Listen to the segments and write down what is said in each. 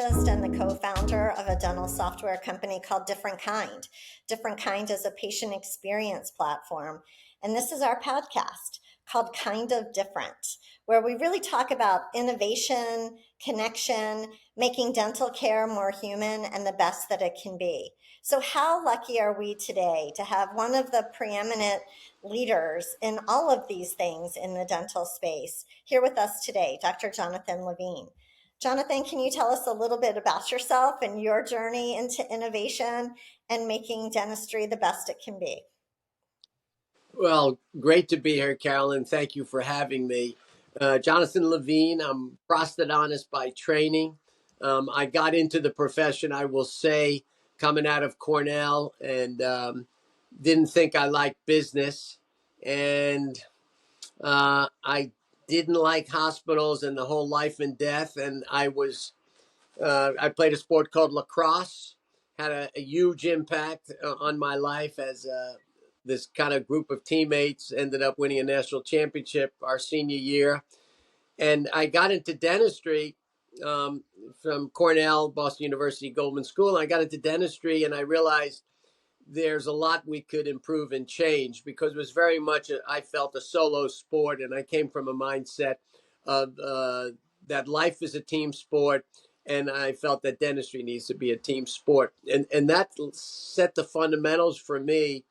dentist and the co-founder of a dental software company called DifferentKind. DifferentKind is a patient experience platform. And this is our podcast called Kind of Different, where we really talk about innovation, connection, making dental care more human and the best that it can be. So how lucky are we today to have one of the preeminent leaders in all of these things in the dental space here with us today, Dr. Jonathan Levine. Jonathan, can you tell us a little bit about yourself and your journey into innovation and making dentistry the best it can be? Well, great to be here, Carolyn. Thank you for having me. Jonathan Levine, I'm prosthodontist by training. I got into the profession, I will say, coming out of Cornell and didn't think I liked business. And I didn't like hospitals and the whole life and death. And I played a sport called lacrosse, had a huge impact on my life as this kind of group of teammates ended up winning a national championship our senior year. And I got into dentistry from Cornell, Boston University, Goldman School. And I got into dentistry and I realized there's a lot we could improve and change because it was very much, I felt, a solo sport. And I came from a mindset of that life is a team sport. And I felt that dentistry needs to be a team sport. And that set the fundamentals for me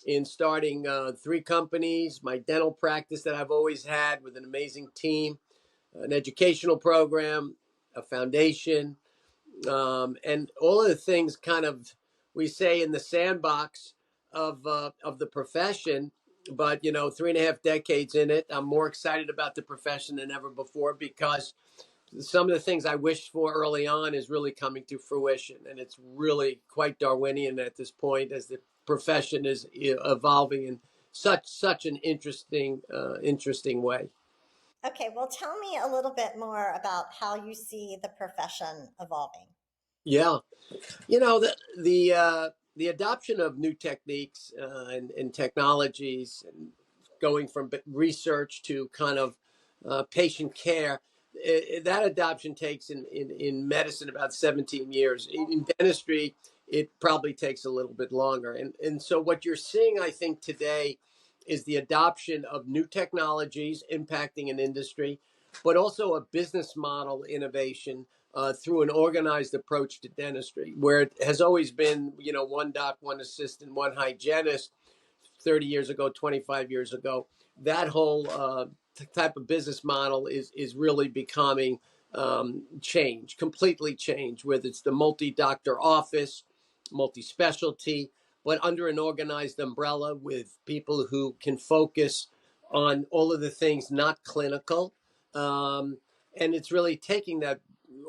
in starting 3 companies, my dental practice that I've always had with an amazing team, an educational program, a foundation, and all of the things kind of we say in the sandbox of the profession. But, 3.5 decades in it, I'm more excited about the profession than ever before because some of the things I wished for early on is really coming to fruition. And it's really quite Darwinian at this point as the profession is evolving in such an interesting way. Okay, well, tell me a little bit more about how you see the profession evolving. Yeah, the adoption of new techniques and technologies, and going from research to kind of patient care, that adoption takes in medicine about 17 years. In dentistry, it probably takes a little bit longer. And so what you're seeing, I think, today is the adoption of new technologies impacting an industry, but also a business model innovation through an organized approach to dentistry, where it has always been, one doc, one assistant, one hygienist 30 years ago, 25 years ago. That whole type of business model is really becoming completely changed, whether it's the multi-doctor office, multi-specialty, but under an organized umbrella with people who can focus on all of the things not clinical. And it's really taking that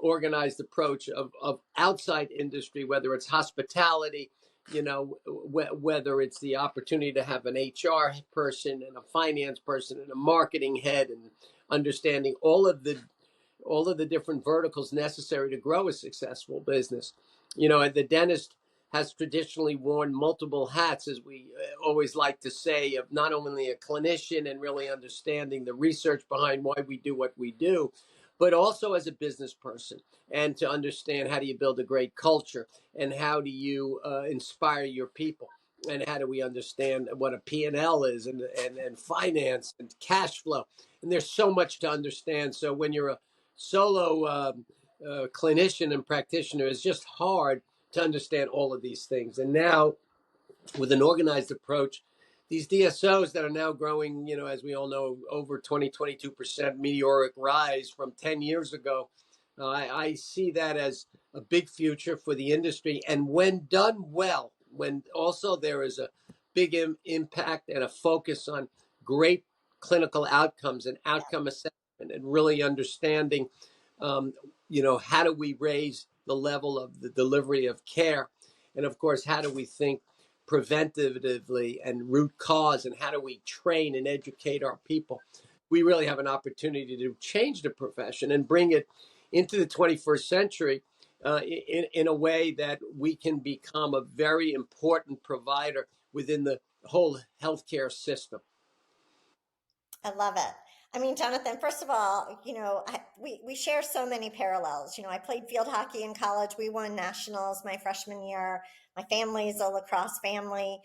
organized approach of outside industry, whether it's hospitality, whether it's the opportunity to have an HR person and a finance person and a marketing head, and understanding all of the different verticals necessary to grow a successful business. The dentist has traditionally worn multiple hats, as we always like to say, of not only a clinician and really understanding the research behind why we do what we do, but also as a business person, and to understand how do you build a great culture, and how do you inspire your people, and how do we understand what a P&L is, and finance and cash flow. And there's so much to understand. So when you're a solo clinician and practitioner, it's just hard to understand all of these things. And now, with an organized approach, these DSOs that are now growing, as we all know, over 22% meteoric rise from 10 years ago, I see that as a big future for the industry. And when done well, when also there is a big impact and a focus on great clinical outcomes and outcome assessment, and really understanding, how do we raise the level of the delivery of care? And of course, how do we think preventatively and root cause, and how do we train and educate our people? We really have an opportunity to change the profession and bring it into the 21st century in a way that we can become a very important provider within the whole healthcare system. I love it. I mean, Jonathan, first of all, we share so many parallels. I played field hockey in college. We won nationals my freshman year. My family is a lacrosse family.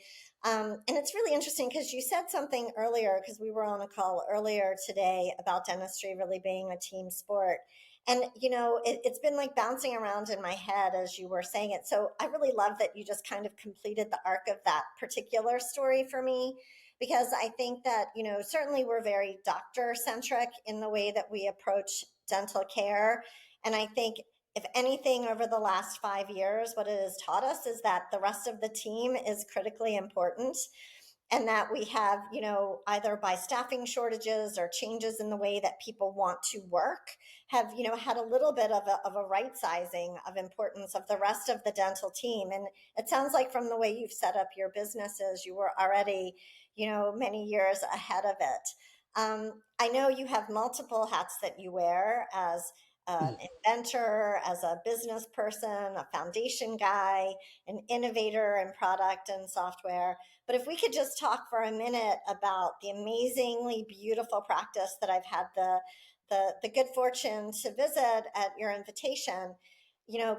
And it's really interesting because you said something earlier, because we were on a call earlier today about dentistry really being a team sport. And, it's been like bouncing around in my head as you were saying it. So I really love that you just kind of completed the arc of that particular story for me, because I think that, certainly we're very doctor centric in the way that we approach dental care. And I think, if anything, over the last 5 years, what it has taught us is that the rest of the team is critically important, and that we have, either by staffing shortages or changes in the way that people want to work, have, had a little bit of a right sizing of importance of the rest of the dental team. And it sounds like from the way you've set up your businesses, you were already, many years ahead of it. I know you have multiple hats that you wear as an inventor, as a business person, a foundation guy, an innovator in product and software. But if we could just talk for a minute about the amazingly beautiful practice that I've had the good fortune to visit at your invitation.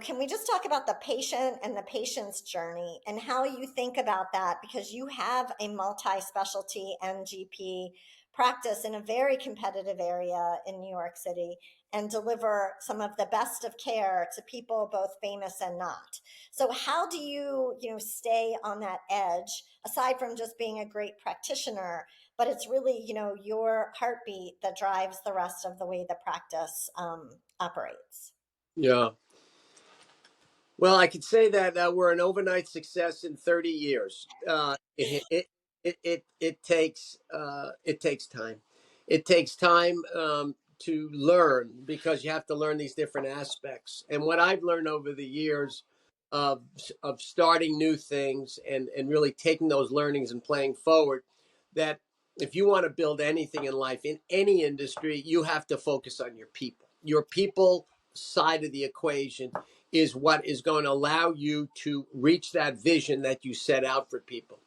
Can we just talk about the patient and the patient's journey and how you think about that? Because you have a multi-specialty NGP practice in a very competitive area in New York City, and deliver some of the best of care to people, both famous and not. So how do you, stay on that edge, aside from just being a great practitioner, but it's really, your heartbeat that drives the rest of the way the practice operates? Yeah. Well, I could say that we're an overnight success in 30 years. It takes time. It takes time to learn, because you have to learn these different aspects. And what I've learned over the years of starting new things, and really taking those learnings and playing forward, that if you want to build anything in life, in any industry, you have to focus on your people. Your people side of the equation is what is going to allow you to reach that vision that you set out for people.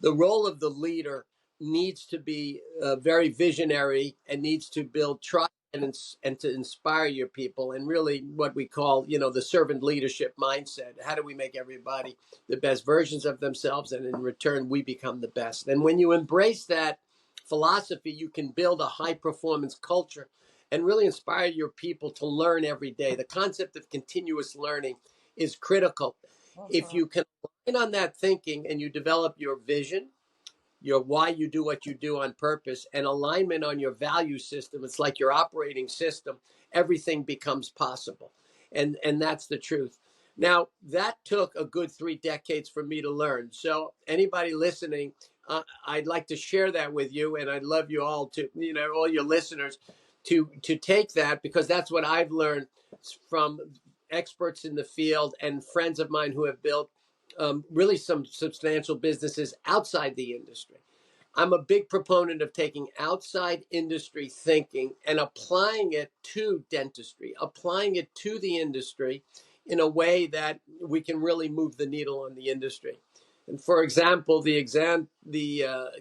The role of the leader needs to be very visionary, and needs to build trust, and to inspire your people, and really what we call, the servant leadership mindset. How do we make everybody the best versions of themselves, and in return we become the best? And when you embrace that philosophy, you can build a high performance culture and really inspire your people to learn every day. The concept of continuous learning is critical. If Mhm. you can align on that thinking, and you develop your vision, your why you do what you do on purpose, and alignment on your value system, it's like your operating system, everything becomes possible. And that's the truth. Now, that took a good 3 decades for me to learn. So anybody listening, I'd like to share that with you, and I'd love you all to, all your listeners, to take that, because that's what I've learned from experts in the field and friends of mine who have built really some substantial businesses outside the industry. I'm a big proponent of taking outside industry thinking and applying it to dentistry, applying it to the industry in a way that we can really move the needle on the industry. And for example, the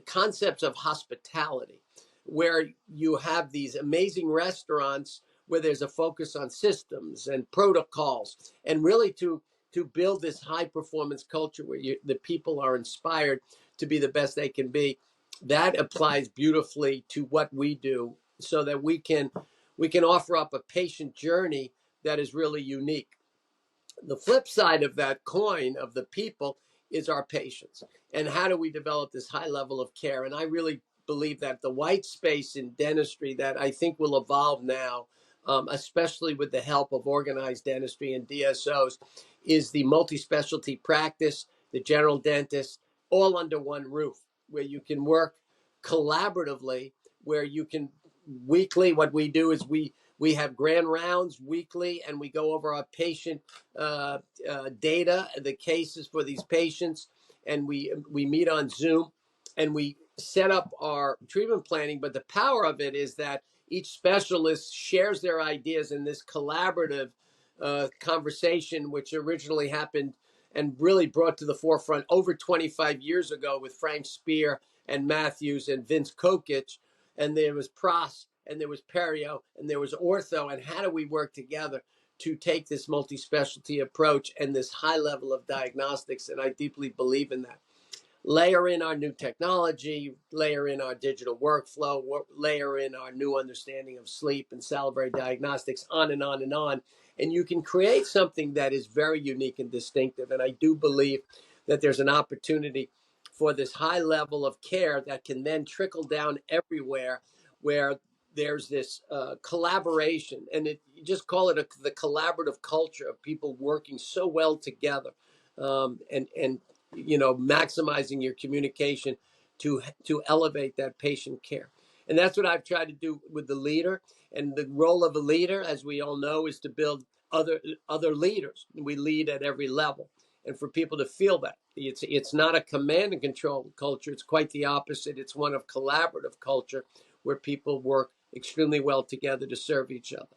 concepts of hospitality, where you have these amazing restaurants where there's a focus on systems and protocols, and really to build this high performance culture where the people are inspired to be the best they can be. That applies beautifully to what we do, so that we can offer up a patient journey that is really unique. The flip side of that coin of the people is our patients, and how do we develop this high level of care? And I really believe that the white space in dentistry that I think will evolve now, especially with the help of organized dentistry and DSOs, is the multi-specialty practice, the general dentist, all under one roof, where you can work collaboratively, where you can weekly. What we do is we have grand rounds weekly, and we go over our patient data, the cases for these patients, and we meet on Zoom, and we set up our treatment planning. But the power of it is that each specialist shares their ideas in this collaborative conversation, which originally happened and really brought to the forefront over 25 years ago with Frank Spear and Matthews and Vince Kokich. And there was Pross and there was perio, and there was ortho, and how do we work together to take this multi-specialty approach and this high level of diagnostics? And I deeply believe in that. Layer in our new technology, layer in our digital workflow, layer in our new understanding of sleep and salivary diagnostics, on and on and on. And you can create something that is very unique and distinctive. And I do believe that there's an opportunity for this high level of care that can then trickle down everywhere, where there's this collaboration. And you just call it the collaborative culture of people working so well together, and maximizing your communication to elevate that patient care. And that's what I've tried to do with the leader. And the role of a leader, as we all know, is to build other leaders. We lead at every level, and for people to feel that it's not a command and control culture. It's quite the opposite. It's one of collaborative culture, where people work extremely well together to serve each other.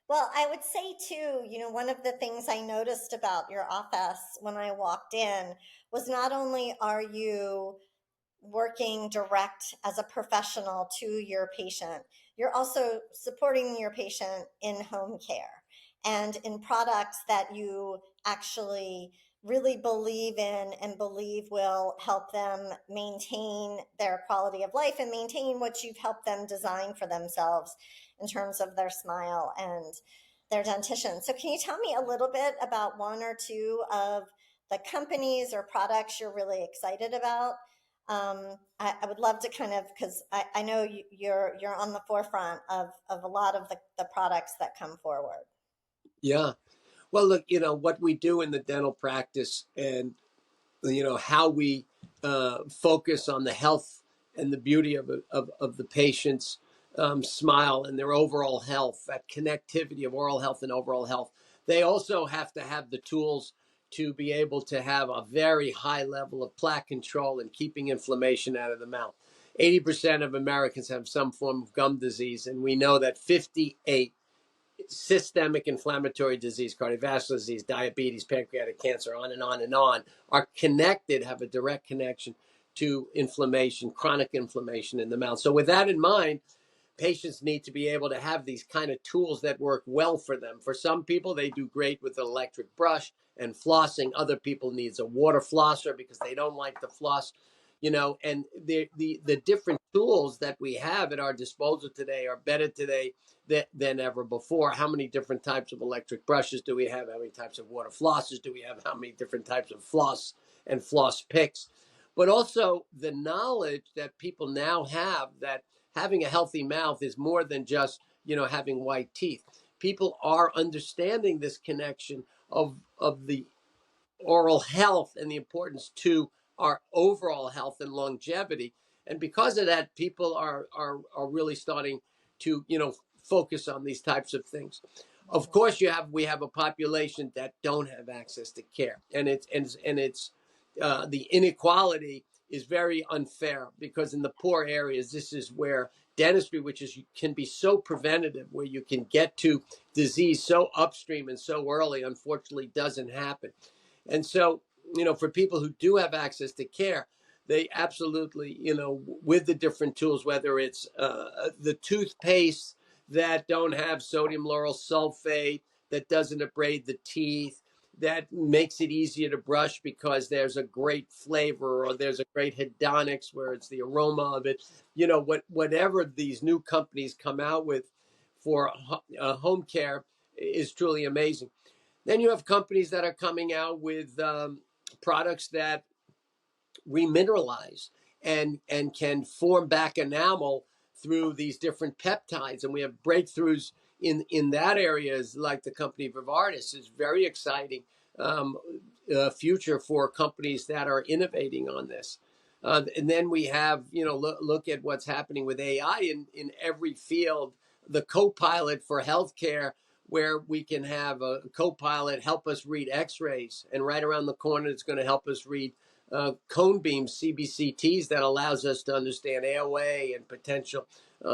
Well, I would say too, one of the things I noticed about your office when I walked in was not only are you working direct as a professional to your patient, you're also supporting your patient in home care and in products that you actually really believe in and believe will help them maintain their quality of life and maintain what you've helped them design for themselves in terms of their smile and their dentition. So can you tell me a little bit about one or two of the companies or products you're really excited about? I would love to kind of, because I know you're on the forefront of a lot of the products that come forward. Yeah. Well, look, what we do in the dental practice, and how we focus on the health and the beauty of the patient's smile and their overall health, that connectivity of oral health and overall health. They also have to have the tools to be able to have a very high level of plaque control and keeping inflammation out of the mouth. 80% of Americans have some form of gum disease, and we know that 58 systemic inflammatory disease, cardiovascular disease, diabetes, pancreatic cancer, on and on and on, are connected, have a direct connection to inflammation, chronic inflammation in the mouth. So with that in mind, patients need to be able to have these kind of tools that work well for them. For some people, they do great with an electric brush and flossing. Other people needs a water flosser because they don't like to floss. And the different tools that we have at our disposal today are better today than ever before. How many different types of electric brushes do we have? How many types of water flossers do we have? How many different types of floss and floss picks? But also the knowledge that people now have that having a healthy mouth is more than just, having white teeth. People are understanding this connection of the oral health and the importance to our overall health and longevity. And because of that, people are really starting to, focus on these types of things. Of course, we have a population that don't have access to care, and it's the inequality is very unfair, because in the poor areas, this is where dentistry, can be so preventative, where you can get to disease so upstream and so early, unfortunately doesn't happen. And so, for people who do have access to care, they absolutely, with the different tools, whether it's the toothpaste that don't have sodium lauryl sulfate, that doesn't abrade the teeth, that makes it easier to brush because there's a great flavor, or there's a great hedonics where it's the aroma of it. Whatever these new companies come out with for home care is truly amazing. Then you have companies that are coming out with products that remineralize and can form back enamel through these different peptides. And we have breakthroughs in that area, like the company Vivardis is very exciting future for companies that are innovating on this. And then we have, look at what's happening with AI in every field, the co-pilot for healthcare, where we can have a co-pilot help us read x-rays, and right around the corner, it's going to help us read cone beams, CBCTs, that allows us to understand AOA and potential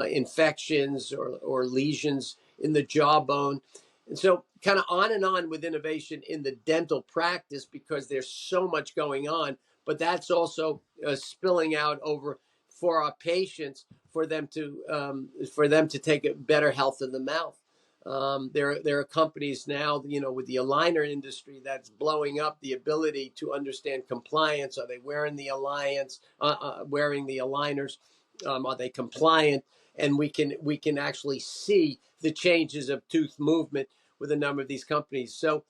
infections or lesions in the jawbone. And so kind of on and on with innovation in the dental practice, because there's so much going on, but that's also spilling out over for our patients for them to take a better health of the mouth. There are companies now, with the aligner industry that's blowing up the ability to understand compliance. Are they wearing the wearing the aligners? Are they compliant? And we can actually see the changes of tooth movement with a number of these companies. So,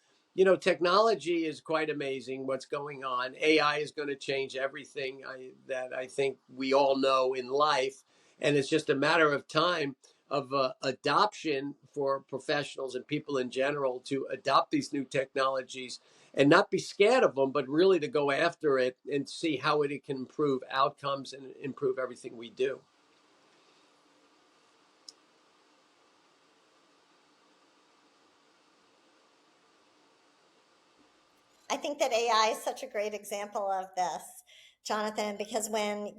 technology is quite amazing what's going on. AI is going to change everything that I think we all know in life. And it's just a matter of time of adoption for professionals and people in general to adopt these new technologies and not be scared of them, but really to go after it and see how it can improve outcomes and improve everything we do. I think that AI is such a great example of this, Jonathan, because when,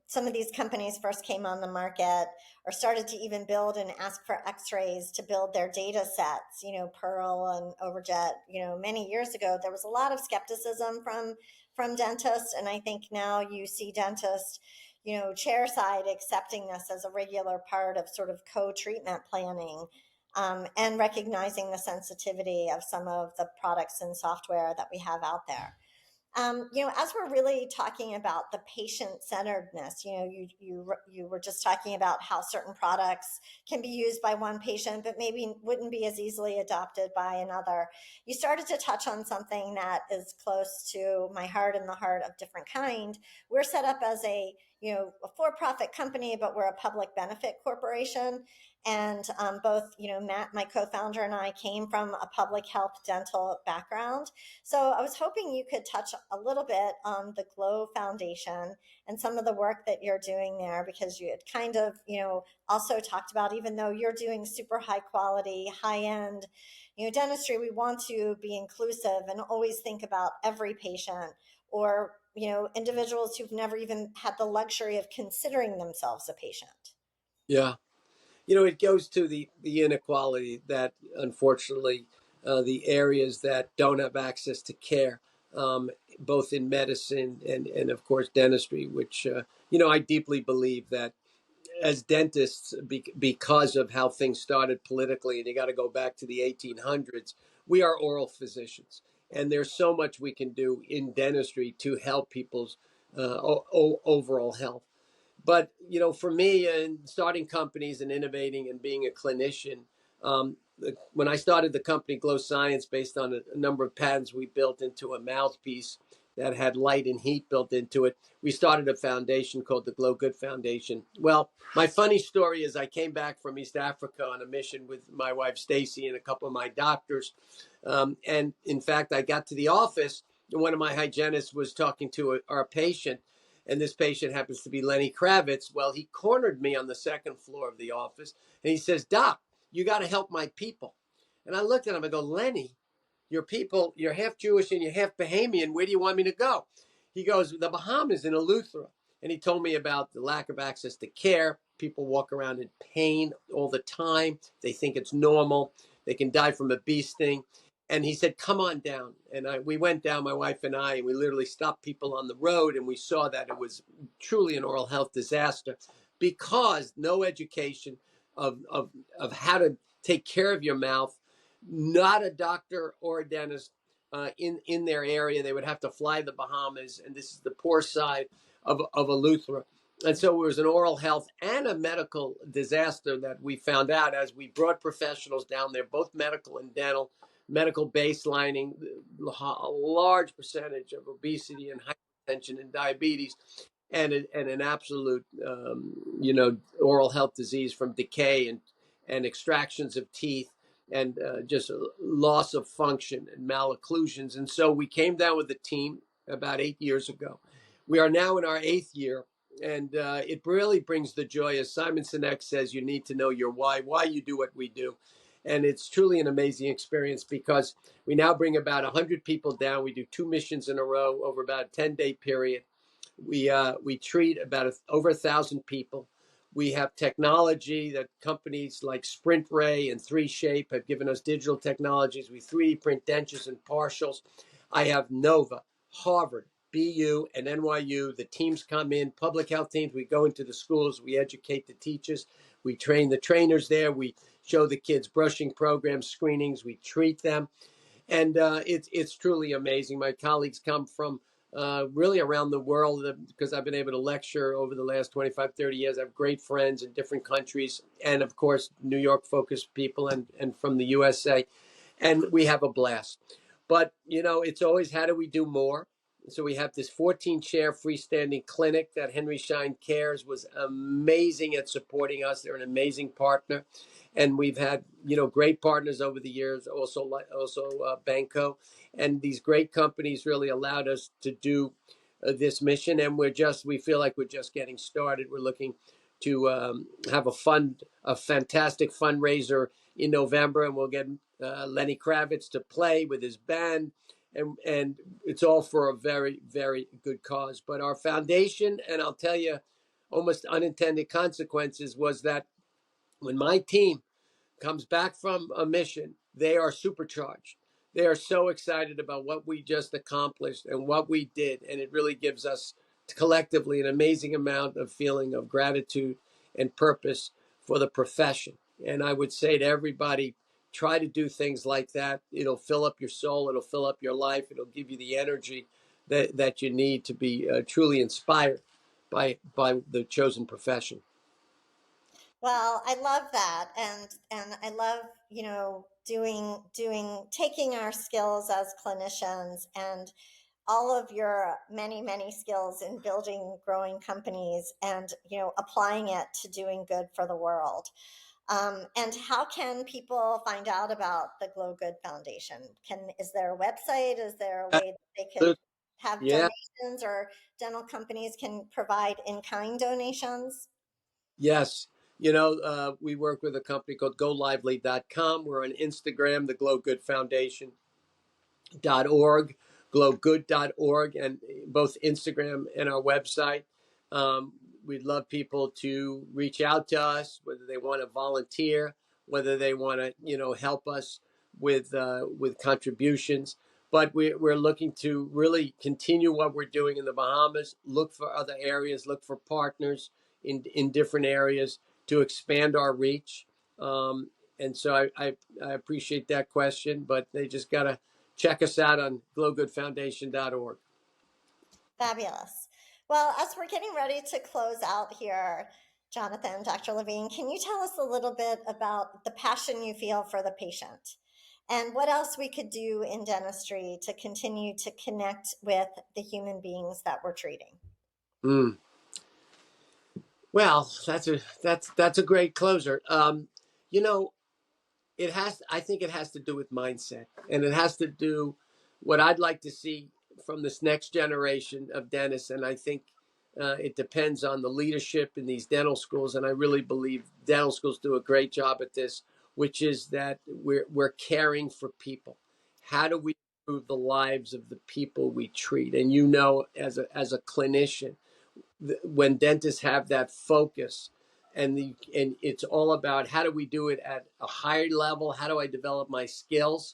some of these companies first came on the market or started to even build and ask for x-rays to build their data sets, Pearl and Overjet, many years ago, there was a lot of skepticism from dentists. And I think now you see dentists, chairside accepting this as a regular part of sort of co-treatment planning, and recognizing the sensitivity of some of the products and software that we have out there. As we're really talking about the patient centeredness, you were just talking about how certain products can be used by one patient, but maybe wouldn't be as easily adopted by another. You started to touch on something that is close to my heart and the heart of DifferentKind. We're set up as a for-profit company, but we're a public benefit corporation. And both, Matt, my co-founder, and I came from a public health dental background. So I was hoping you could touch a little bit on the Glow Foundation and some of the work that you're doing there, because you had kind of, also talked about, even though you're doing super high quality, high end, dentistry, we want to be inclusive and always think about every patient, or, individuals who've never even had the luxury of considering themselves a patient. Yeah. It goes to the inequality that, unfortunately, the areas that don't have access to care, both in medicine and of course, dentistry, which, I deeply believe that as dentists, because of how things started politically, and you got to go back to the 1800s, we are oral physicians. And there's so much we can do in dentistry to help people's overall health. But, for me, and starting companies and innovating and being a clinician, when I started the company Glow Science, based on a number of patents we built into a mouthpiece that had light and heat built into it, we started a foundation called the Glow Good Foundation. Well, my funny story is I came back from East Africa on a mission with my wife, Stacy, and a couple of my doctors. And in fact, I got to the office, and one of my hygienists was talking to our patient, and this patient happens to be Lenny Kravitz. Well, he cornered me on the second floor of the office, and he says, "Doc, you got to help my people." And I looked at him, I go, "Lenny, your people, you're half Jewish and you're half Bahamian. Where do you want me to go?" He goes, "The Bahamas in Eleuthera." And he told me about the lack of access to care. People walk around in pain all the time. They think it's normal. They can die from a bee sting. And he said, "Come on down." And we went down, my wife and I, and we literally stopped people on the road, and we saw that it was truly an oral health disaster, because no education of how to take care of your mouth, not a doctor or a dentist in their area. They would have to fly the Bahamas, and this is the poor side of Eleuthera. And so it was an oral health and a medical disaster that we found out as we brought professionals down there, both medical and dental, medical baselining, a large percentage of obesity and hypertension and diabetes, and an absolute, oral health disease from decay and extractions of teeth, and just loss of function and malocclusions. And so we came down with a team about 8 years ago. We are now in our 8th year, and it really brings the joy. As Simon Sinek says, you need to know your why you do what we do. And it's truly an amazing experience, because we now bring about 100 people down. We do 2 missions in a row over about a 10-day period. We treat about over 1,000 people. We have technology that companies like Sprint Ray and 3Shape have given us digital technologies. We 3D print dentures and partials. I have Nova, Harvard, BU and NYU. The teams come in, public health teams. We go into the schools, we educate the teachers, we train the trainers there, we show the kids brushing programs, screenings, we treat them, and it's truly amazing. My colleagues come from really around the world because I've been able to lecture over the last 25, 30 years. I have great friends in different countries, and of course, New York focused people and from the USA, and we have a blast. But, it's always how do we do more? So we have this 14-chair freestanding clinic that Henry Schein Cares was amazing at supporting us. They're an amazing partner. And we've had, great partners over the years, also Banco. And these great companies really allowed us to do this mission. And we feel like we're just getting started. We're looking to have a fantastic fundraiser in November, and we'll get Lenny Kravitz to play with his band, and it's all for a very, very good cause. But our foundation, and I'll tell you, almost unintended consequences was that when my team comes back from a mission, they are supercharged. They are so excited about what we just accomplished and what we did. And it really gives us collectively an amazing amount of feeling of gratitude and purpose for the profession. And I would say to everybody, try to do things like that. It'll fill up your soul. It'll fill up your life. It'll give you the energy that you need to be truly inspired by the chosen profession. Well, I love that, and I love taking our skills as clinicians and all of your many skills in building growing companies and applying it to doing good for the world. And how can people find out about the Glow Good Foundation? Is there a website? Is there a way that they could have Yeah. donations, or dental companies can provide in-kind donations? Yes. We work with a company called GoLively.com. We're on Instagram, the Glow Good Foundation. .org, glowgood.org, and both Instagram and our website. We'd love people to reach out to us, whether they want to volunteer, whether they want to, help us with contributions. But we're looking to really continue what we're doing in the Bahamas, look for other areas, look for partners in different areas to expand our reach. And so I appreciate that question, but they just got to check us out on glowgoodfoundation.org. Fabulous. Well, as we're getting ready to close out here, Jonathan, Dr. Levine, can you tell us a little bit about the passion you feel for the patient and what else we could do in dentistry to continue to connect with the human beings that we're treating? Mm. Well, that's a great closer. You know, I think it has to do with mindset, and it has to do what I'd like to see from this next generation of dentists. And I think it depends on the leadership in these dental schools, and I really believe dental schools do a great job at this, which is that we're caring for people. How do we improve the lives of the people we treat? And as a clinician, when dentists have that focus, and it's all about how do we do it at a higher level, how do I develop my skills,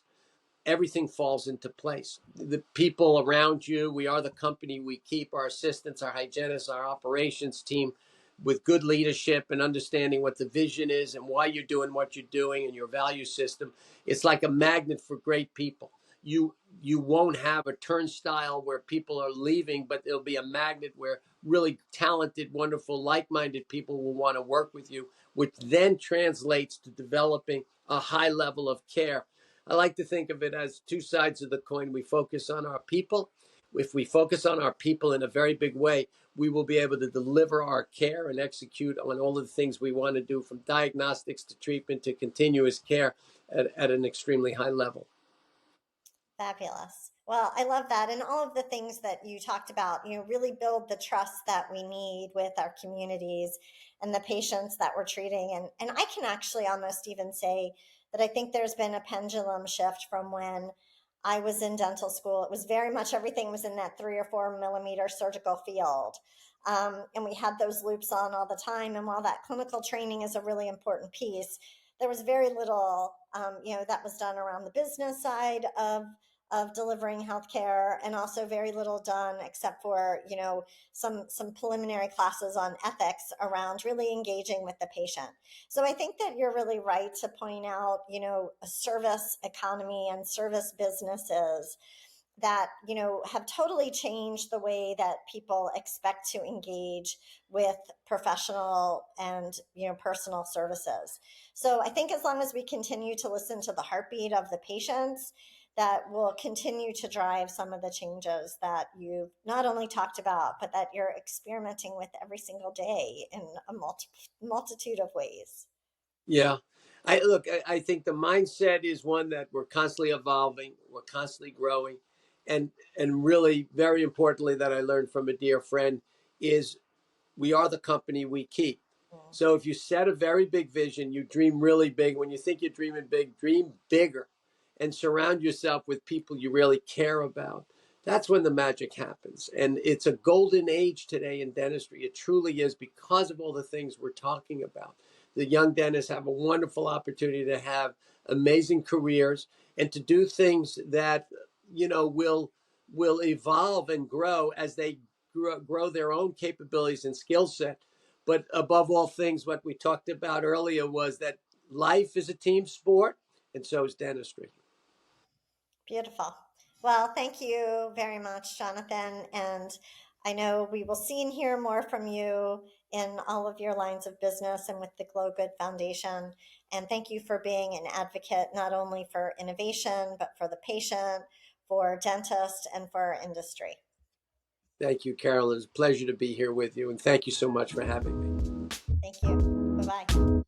everything falls into place. The people around you, we are the company we keep, our assistants, our hygienists, our operations team, with good leadership and understanding what the vision is and why you're doing what you're doing and your value system. It's like a magnet for great people. You won't have a turnstile where people are leaving, but there'll be a magnet where really talented, wonderful, like-minded people will want to work with you, which then translates to developing a high level of care. I like to think of it as two sides of the coin. We focus on our people. If we focus on our people in a very big way, we will be able to deliver our care and execute on all of the things we want to do, from diagnostics to treatment to continuous care at an extremely high level. Fabulous. Well, I love that. And all of the things that you talked about, really build the trust that we need with our communities and the patients that we're treating. And I can actually almost even say that I think there's been a pendulum shift from when I was in dental school. It was very much everything was in that 3 or 4 millimeter surgical field. And we had those loops on all the time. And while that clinical training is a really important piece, there was very little, that was done around the business side of delivering healthcare, and also very little done except for, some preliminary classes on ethics around really engaging with the patient. So I think that you're really right to point out, a service economy and service businesses that, have totally changed the way that people expect to engage with professional and, personal services. So I think as long as we continue to listen to the heartbeat of the patients, that will continue to drive some of the changes that you've not only talked about, but that you're experimenting with every single day in a multitude of ways. Yeah. I think the mindset is one that we're constantly evolving, we're constantly growing. And really very importantly that I learned from a dear friend is we are the company we keep. Mm. So if you set a very big vision, you dream really big. When you think you're dreaming big, dream bigger and surround yourself with people you really care about. That's when the magic happens. And it's a golden age today in dentistry. It truly is because of all the things we're talking about. The young dentists have a wonderful opportunity to have amazing careers and to do things that, will evolve and grow as they grow their own capabilities and skill set. But above all things, what we talked about earlier was that life is a team sport, and so is dentistry. Beautiful. Well, thank you very much, Jonathan. And I know we will see and hear more from you in all of your lines of business and with the Glow Good Foundation. And thank you for being an advocate, not only for innovation, but for the patient, for dentists, and for our industry. Thank you, Carolyn. It's a pleasure to be here with you, and thank you so much for having me. Thank you. Bye bye.